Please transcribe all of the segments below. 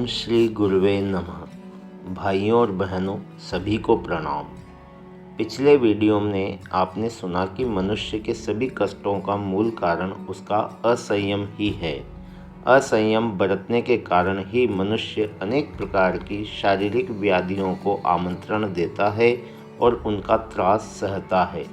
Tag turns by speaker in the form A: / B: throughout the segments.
A: ओम श्री गुरुवे नमः। भाइयों और बहनों सभी को प्रणाम। पिछले वीडियो में आपने सुना कि मनुष्य के सभी कष्टों का मूल कारण उसका असंयम ही है। असंयम बरतने के कारण ही मनुष्य अनेक प्रकार की शारीरिक व्याधियों को आमंत्रण देता है और उनका त्रास सहता है।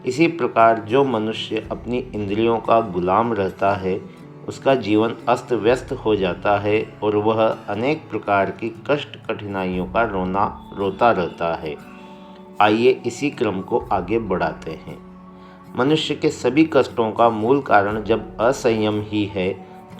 A: इसी प्रकार जो मनुष्य अपनी इंद्रियों का गुलाम रहता है उसका जीवन अस्त व्यस्त हो जाता है और वह अनेक प्रकार की कष्ट कठिनाइयों का रोता रहता है। आइए इसी क्रम को आगे बढ़ाते हैं। मनुष्य के सभी कष्टों का मूल कारण जब असंयम ही है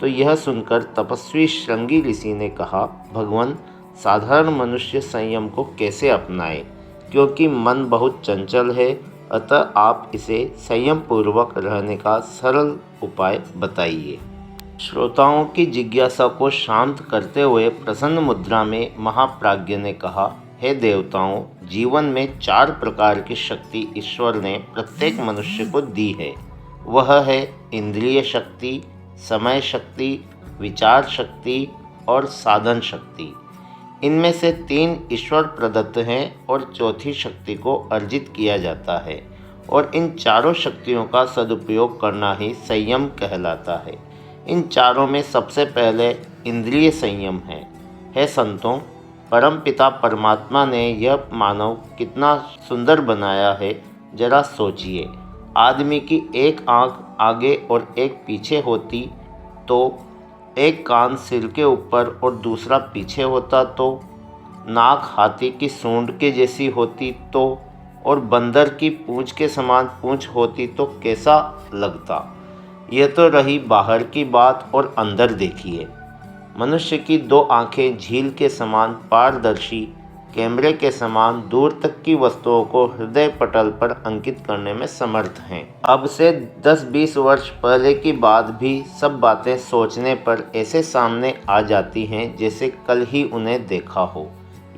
A: तो यह सुनकर तपस्वी श्रृंगी ऋषि ने कहा, भगवान, साधारण मनुष्य संयम को कैसे अपनाए, क्योंकि मन बहुत चंचल है, अतः आप इसे संयम पूर्वक रहने का सरल उपाय बताइए। श्रोताओं की जिज्ञासा को शांत करते हुए प्रसन्न मुद्रा में महाप्राज्ञ ने कहा, हे देवताओं, जीवन में 4 प्रकार की शक्ति ईश्वर ने प्रत्येक मनुष्य को दी है। वह है इंद्रिय शक्ति, समय शक्ति, विचार शक्ति और साधन शक्ति। इनमें से 3 ईश्वर प्रदत्त हैं और चौथी शक्ति को अर्जित किया जाता है, और इन चारों शक्तियों का सदुपयोग करना ही संयम कहलाता है। इन चारों में सबसे पहले इंद्रिय संयम है। हे संतों, परमपिता परमात्मा ने यह मानव कितना सुंदर बनाया है, जरा सोचिए। आदमी की एक आंख आगे और एक पीछे होती तो, एक कान सिर के ऊपर और दूसरा पीछे होता तो, नाक हाथी की सूंड के जैसी होती तो, और बंदर की पूंछ के समान पूंछ होती तो कैसा लगता। यह तो रही बाहर की बात, और अंदर देखिए। मनुष्य की 2 आंखें झील के समान पारदर्शी, कैमरे के समान दूर तक की वस्तुओं को हृदय पटल पर अंकित करने में समर्थ हैं। अब से 10-20 वर्ष पहले की बात भी सब बातें सोचने पर ऐसे सामने आ जाती हैं जैसे कल ही उन्हें देखा हो।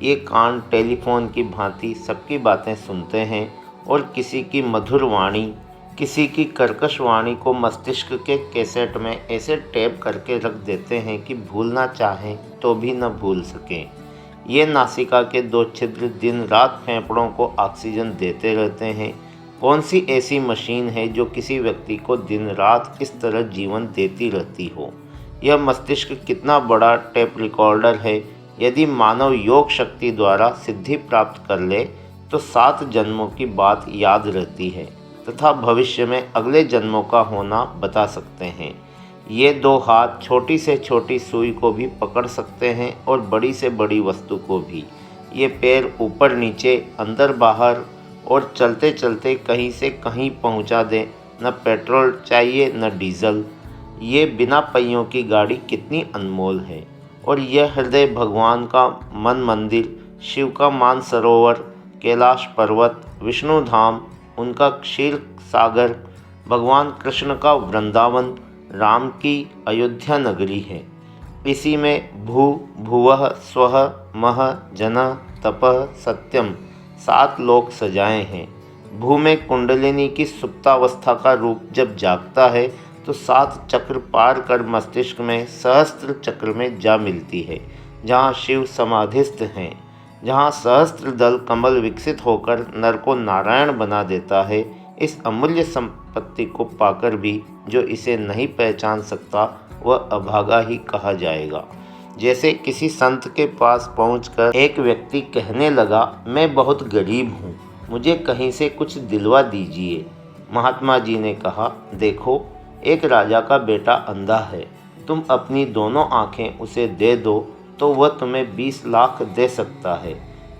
A: ये कान टेलीफोन की भांति सबकी बातें सुनते हैं, और किसी की मधुर वाणी, किसी की कर्कश वाणी को मस्तिष्क के कैसेट में ऐसे टैप करके रख देते हैं कि भूलना चाहें तो भी न भूल सकें। ये नासिका के 2 छिद्र दिन रात फेफड़ों को ऑक्सीजन देते रहते हैं। कौन सी ऐसी मशीन है जो किसी व्यक्ति को दिन रात इस तरह जीवन देती रहती हो। यह मस्तिष्क कितना बड़ा टेप रिकॉर्डर है। यदि मानव योग शक्ति द्वारा सिद्धि प्राप्त कर ले तो 7 जन्मों की बात याद रहती है तथा भविष्य में अगले जन्मों का होना बता सकते हैं। ये 2 हाथ छोटी से छोटी सुई को भी पकड़ सकते हैं और बड़ी से बड़ी वस्तु को भी। ये पैर ऊपर नीचे, अंदर बाहर, और चलते चलते कहीं से कहीं पहुंचा दें। न पेट्रोल चाहिए न डीजल। ये बिना पहियों की गाड़ी कितनी अनमोल है। और यह हृदय भगवान का मन मंदिर, शिव का मानसरोवर, कैलाश पर्वत, विष्णु धाम, उनका क्षीर सागर, भगवान कृष्ण का वृंदावन, राम की अयोध्या नगरी है। इसी में भू भुवः स्वः मह जनः तपः सत्यम 7 लोक सजाए हैं। भू में कुंडलिनी की सुप्तावस्था का रूप जब जागता है तो 7 चक्र पार कर मस्तिष्क में सहस्त्र चक्र में जा मिलती है, जहाँ शिव समाधिस्थ हैं, जहाँ सहस्त्र दल कमल विकसित होकर नर को नारायण बना देता है। इस अमूल्य संपत्ति को पाकर भी जो इसे नहीं पहचान सकता वह अभागा ही कहा जाएगा। जैसे किसी संत के पास पहुंचकर एक व्यक्ति कहने लगा, मैं बहुत गरीब हूँ, मुझे कहीं से कुछ दिलवा दीजिए। महात्मा जी ने कहा, देखो, एक राजा का बेटा अंधा है, तुम अपनी दोनों आँखें उसे दे दो तो वह तुम्हें 20 लाख दे सकता है।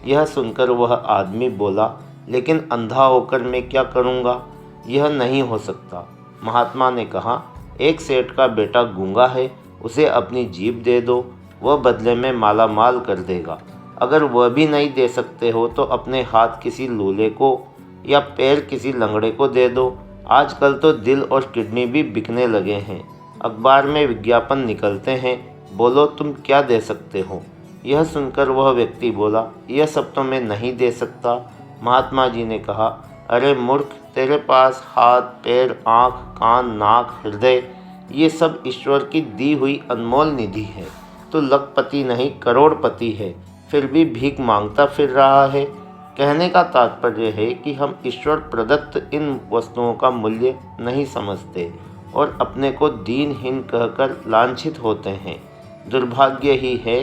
A: यह सुनकर वह आदमी बोला, लेकिन अंधा होकर मैं क्या करूँगा, यह नहीं हो सकता। महात्मा ने कहा, एक सेठ का बेटा गूंगा है, उसे अपनी जीभ दे दो, वह बदले में माला माल कर देगा। अगर वह भी नहीं दे सकते हो तो अपने हाथ किसी लूले को या पैर किसी लंगड़े को दे दो। आजकल तो दिल और किडनी भी बिकने लगे हैं, अखबार में विज्ञापन निकलते हैं, बोलो तुम क्या दे सकते हो। यह सुनकर वह व्यक्ति बोला, यह सब तो मैं नहीं दे सकता। महात्मा जी ने कहा, अरे मूर्ख, तेरे पास हाथ पैर आँख कान नाक हृदय ये सब ईश्वर की दी हुई अनमोल निधि है। तो लखपति नहीं करोड़पति है, फिर भी भीख मांगता फिर रहा है। कहने का तात्पर्य है कि हम ईश्वर प्रदत्त इन वस्तुओं का मूल्य नहीं समझते और अपने को दीनहीन कहकर लांछित होते हैं। दुर्भाग्य ही है,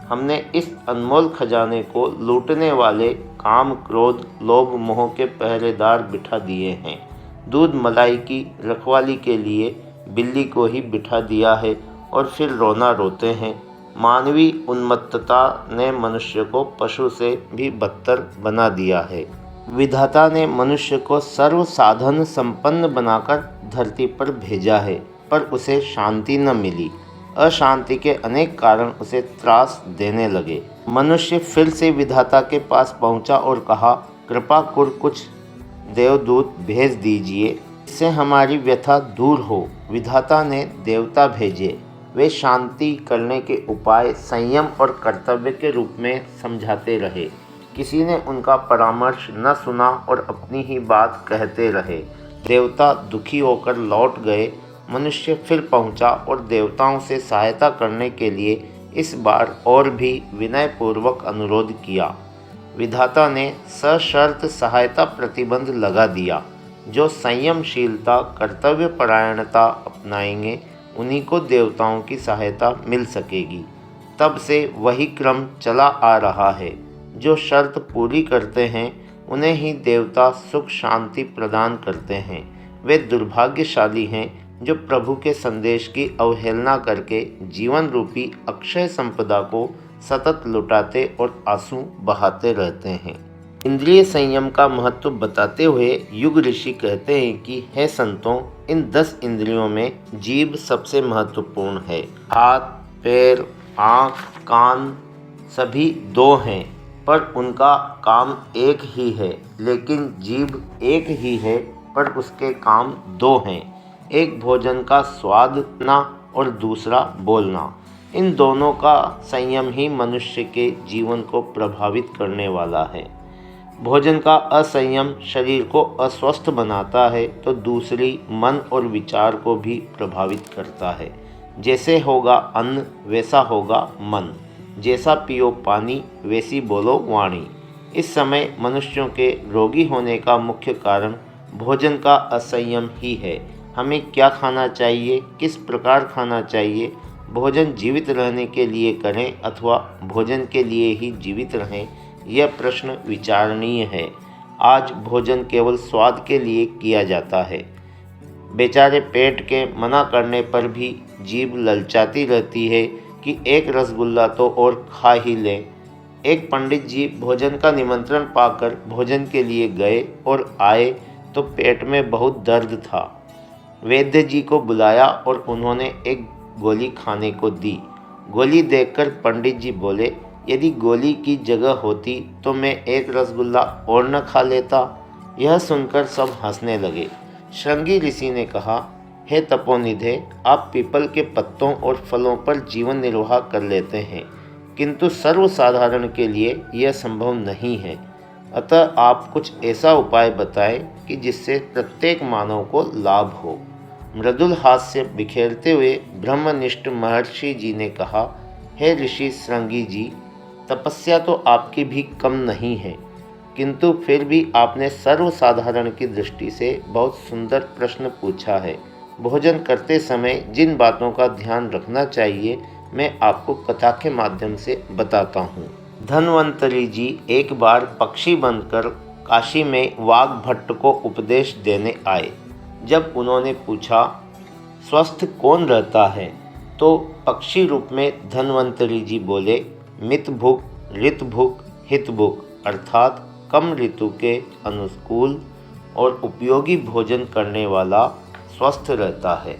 A: हमने इस अनमोल खजाने को लूटने वाले काम, क्रोध, लोभ, मोह के पहरेदार बिठा दिए हैं। दूध मलाई की रखवाली के लिए बिल्ली को ही बिठा दिया है और फिर रोना रोते हैं। मानवीय उन्मत्तता ने मनुष्य को पशु से भी बदतर बना दिया है। विधाता ने मनुष्य को सर्व साधन संपन्न बनाकर धरती पर भेजा है, पर उसे शांति न मिली। अशांति के अनेक कारण उसे त्रास देने लगे। मनुष्य फिर से विधाता के पास पहुंचा और कहा, कृपा कर कुछ देवदूत भेज दीजिए, इससे हमारी व्यथा दूर हो। विधाता ने देवता भेजे। वे शांति करने के उपाय संयम और कर्तव्य के रूप में समझाते रहे। किसी ने उनका परामर्श न सुना और अपनी ही बात कहते रहे। देवता दुखी होकर लौट गए। मनुष्य फिर पहुंचा और देवताओं से सहायता करने के लिए इस बार और भी विनयपूर्वक अनुरोध किया। विधाता ने सशर्त सहायता प्रतिबंध लगा दिया। जो संयमशीलता, कर्तव्य परायणता अपनाएंगे, उन्हीं को देवताओं की सहायता मिल सकेगी। तब से वही क्रम चला आ रहा है। जो शर्त पूरी करते हैं, उन्हें ही देवता सुख शांति प्रदान करते हैं। वे दुर्भाग्यशाली हैं जो प्रभु के संदेश की अवहेलना करके जीवन रूपी अक्षय संपदा को सतत लुटाते और आंसू बहाते रहते हैं। इंद्रिय संयम का महत्व बताते हुए युग ऋषि कहते हैं कि हे संतों, इन 10 इंद्रियों में जीभ सबसे महत्वपूर्ण है। हाथ, पैर, आँख, कान सभी 2 हैं, पर उनका काम एक ही है। लेकिन जीभ एक ही है, पर उसके काम 2 हैं। एक भोजन का स्वाद लेना और दूसरा बोलना। इन दोनों का संयम ही मनुष्य के जीवन को प्रभावित करने वाला है। भोजन का असंयम शरीर को अस्वस्थ बनाता है, तो दूसरी मन और विचार को भी प्रभावित करता है। जैसे होगा अन्न वैसा होगा मन, जैसा पियो पानी वैसी बोलो वाणी। इस समय मनुष्यों के रोगी होने का मुख्य कारण भोजन का असंयम ही है। हमें क्या खाना चाहिए, किस प्रकार खाना चाहिए, भोजन जीवित रहने के लिए करें अथवा भोजन के लिए ही जीवित रहें, यह प्रश्न विचारणीय है। आज भोजन केवल स्वाद के लिए किया जाता है। बेचारे पेट के मना करने पर भी जीभ ललचाती रहती है कि एक रसगुल्ला तो और खा ही लें। एक पंडित जी भोजन का निमंत्रण पाकर भोजन के लिए गए और आए तो पेट में बहुत दर्द था। वैद्य जी को बुलाया और उन्होंने एक गोली खाने को दी। गोली देखकर पंडित जी बोले, यदि गोली की जगह होती तो मैं एक रसगुल्ला और न खा लेता। यह सुनकर सब हंसने लगे। श्रृंगी ऋषि ने कहा, हे तपोनिधे, आप पीपल के पत्तों और फलों पर जीवन निर्वाह कर लेते हैं, किंतु सर्वसाधारण के लिए यह संभव नहीं है। अतः आप कुछ ऐसा उपाय बताएं कि जिससे प्रत्येक मानव को लाभ हो। मृदुल हास्य बिखेरते हुए ब्रह्मनिष्ठ महर्षि जी ने कहा, हे ऋषि श्रृंगी जी, तपस्या तो आपकी भी कम नहीं है, किंतु फिर भी आपने सर्वसाधारण की दृष्टि से बहुत सुंदर प्रश्न पूछा है। भोजन करते समय जिन बातों का ध्यान रखना चाहिए, मैं आपको कथा के माध्यम से बताता हूँ। धन्वंतरी जी एक बार पक्षी बनकर काशी में वाग्भट्ट को उपदेश देने आए। जब उन्होंने पूछा, स्वस्थ कौन रहता है, तो पक्षी रूप में धन्वंतरी जी बोले, मितभुक, ऋतभुक, हितभुक, अर्थात कम ऋतु के अनुकूल और उपयोगी भोजन करने वाला स्वस्थ रहता है।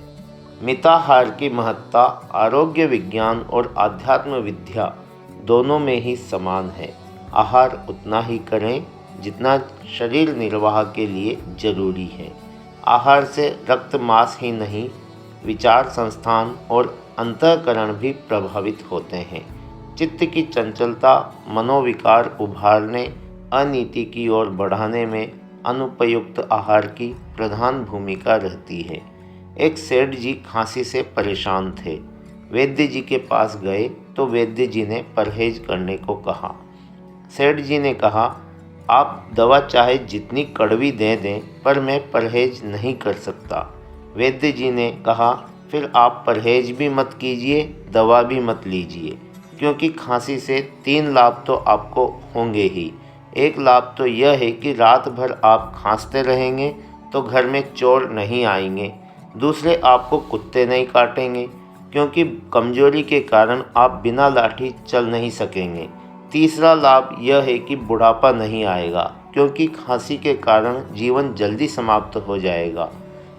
A: मिताहार की महत्ता आरोग्य विज्ञान और आध्यात्म विद्या दोनों में ही समान है। आहार उतना ही करें जितना शरीर निर्वाह के लिए जरूरी है। आहार से रक्त मांस ही नहीं, विचार संस्थान और अंतःकरण भी प्रभावित होते हैं। चित्त की चंचलता, मनोविकार उभारने, अनीति की ओर बढ़ाने में अनुपयुक्त आहार की प्रधान भूमिका रहती है। एक सेठ जी खांसी से परेशान थे। वैद्य जी के पास गए तो वैद्य जी ने परहेज करने को कहा। सेठ जी ने कहा, आप दवा चाहे जितनी कड़वी दे दें पर मैं परहेज नहीं कर सकता। वैद्य जी ने कहा, फिर आप परहेज भी मत कीजिए, दवा भी मत लीजिए, क्योंकि खांसी से 3 लाभ तो आपको होंगे ही। एक लाभ तो यह है कि रात भर आप खांसते रहेंगे तो घर में चोर नहीं आएंगे। दूसरे, आपको कुत्ते नहीं काटेंगे, क्योंकि कमजोरी के कारण आप बिना लाठी चल नहीं सकेंगे। तीसरा लाभ यह है कि बुढ़ापा नहीं आएगा, क्योंकि खांसी के कारण जीवन जल्दी समाप्त हो जाएगा।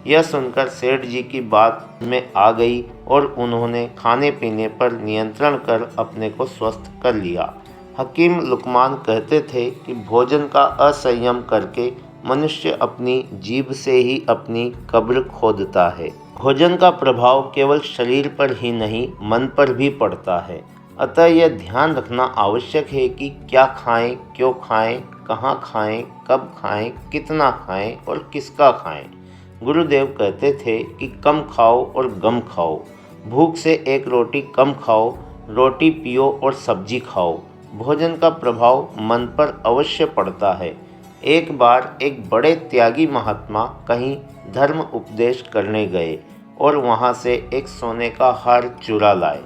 A: यह सुनकर सेठ जी की बात में आ गई और उन्होंने खाने पीने पर नियंत्रण कर अपने को स्वस्थ कर लिया। हकीम लुकमान कहते थे कि भोजन का असंयम करके मनुष्य अपनी जीभ से ही अपनी कब्र खोदता है। भोजन का प्रभाव केवल शरीर पर ही नहीं, मन पर भी पड़ता है। अतः यह ध्यान रखना आवश्यक है कि क्या खाएं, क्यों खाएं, कहाँ खाएं, कब खाएं, कितना खाएं और किसका खाएं। गुरुदेव कहते थे कि कम खाओ और गम खाओ। भूख से 1 रोटी कम खाओ, रोटी पियो और सब्जी खाओ। भोजन का प्रभाव मन पर अवश्य पड़ता है। एक बार एक बड़े त्यागी महात्मा कहीं धर्म उपदेश करने गए और वहां से एक सोने का हार चुरा लाए।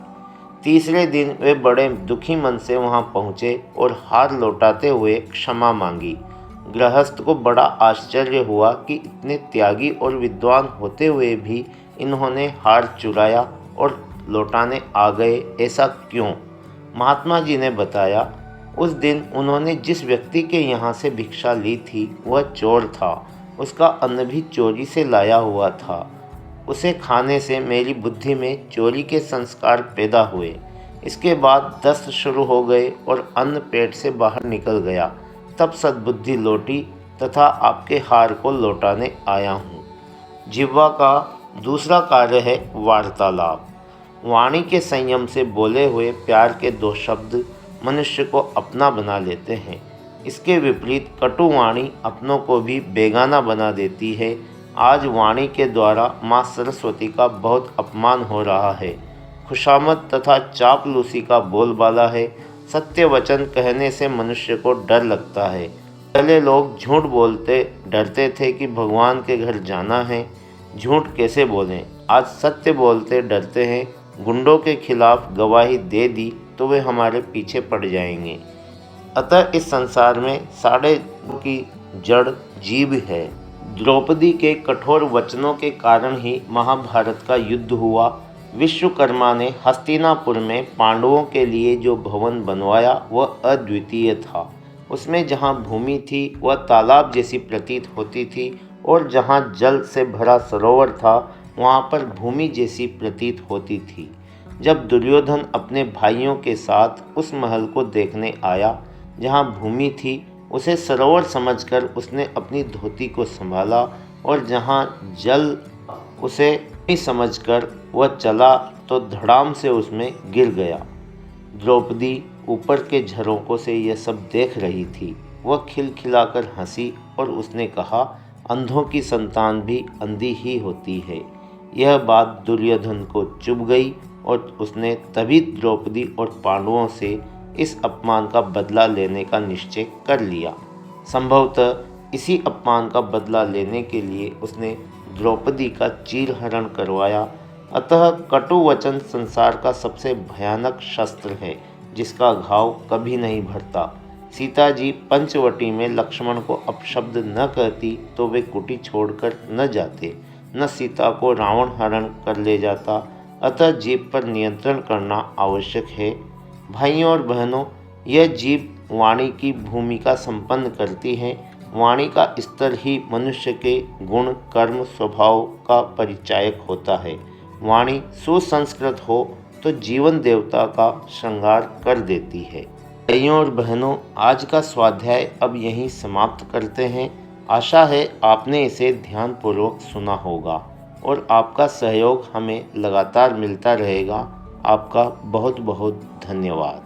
A: तीसरे दिन वे बड़े दुखी मन से वहां पहुंचे और हार लौटाते हुए क्षमा मांगी। गृहस्थ को बड़ा आश्चर्य हुआ कि इतने त्यागी और विद्वान होते हुए भी इन्होंने हार चुराया और लौटाने आ गए, ऐसा क्यों? महात्मा जी ने बताया, उस दिन उन्होंने जिस व्यक्ति के यहाँ से भिक्षा ली थी वह चोर था। उसका अन्न भी चोरी से लाया हुआ था। उसे खाने से मेरी बुद्धि में चोरी के संस्कार पैदा हुए। इसके बाद दस्त शुरू हो गए और अन्न पेट से बाहर निकल गया। तब सद्बुद्धि लौटी तथा आपके हार को लौटाने आया हूँ। जिह्वा का दूसरा कार्य है वार्तालाप। वाणी के संयम से बोले हुए प्यार के 2 शब्द मनुष्य को अपना बना लेते हैं। इसके विपरीत कटु वाणी अपनों को भी बेगाना बना देती है। आज वाणी के द्वारा माँ सरस्वती का बहुत अपमान हो रहा है। खुशामद तथा चापलूसी का बोलबाला है। सत्य वचन कहने से मनुष्य को डर लगता है। पहले लोग झूठ बोलते डरते थे कि भगवान के घर जाना है, झूठ कैसे बोलें। आज सत्य बोलते डरते हैं, गुंडों के खिलाफ गवाही दे दी तो वे हमारे पीछे पड़ जाएंगे। अतः इस संसार में सारे की जड़ जीभ है। द्रौपदी के कठोर वचनों के कारण ही महाभारत का युद्ध हुआ। विश्वकर्मा ने हस्तिनापुर में पांडवों के लिए जो भवन बनवाया वह अद्वितीय था। उसमें जहाँ भूमि थी वह तालाब जैसी प्रतीत होती थी और जहाँ जल से भरा सरोवर था वहाँ पर भूमि जैसी प्रतीत होती थी। जब दुर्योधन अपने भाइयों के साथ उस महल को देखने आया जहाँ भूमि थी, उसे सरोवर समझकर उसने अपनी धोती को संभाला और जहाँ जल उसे समझकर वह चला तो धड़ाम से उसमें गिर गया। द्रौपदी ऊपर के झरोकों से यह सब देख रही थी। वह खिलखिलाकर हंसी और उसने कहा, अंधों की संतान भी अंधी ही होती है। यह बात दुर्योधन को चुभ गई और उसने तभी द्रौपदी और पांडवों से इस अपमान का बदला लेने का निश्चय कर लिया। संभवतः इसी अपमान का बदला लेने के लिए उसने द्रौपदी का चीरहरण करवाया। अतः कटु वचन संसार का सबसे भयानक शस्त्र है, जिसका घाव कभी नहीं भरता। सीता जी पंचवटी में लक्ष्मण को अपशब्द न कहती तो वे कुटी छोड़कर न जाते, न सीता को रावण हरण कर ले जाता। अतः जीभ पर नियंत्रण करना आवश्यक है। भाइयों और बहनों, यह जीभ वाणी की भूमिका संपन्न करती है। वाणी का स्तर ही मनुष्य के गुण, कर्म, स्वभाव का परिचायक होता है। वाणी सुसंस्कृत हो तो जीवन देवता का श्रृंगार कर देती है। भाइयों और बहनों, आज का स्वाध्याय अब यहीं समाप्त करते हैं। आशा है आपने इसे ध्यानपूर्वक सुना होगा और आपका सहयोग हमें लगातार मिलता रहेगा। आपका बहुत बहुत धन्यवाद।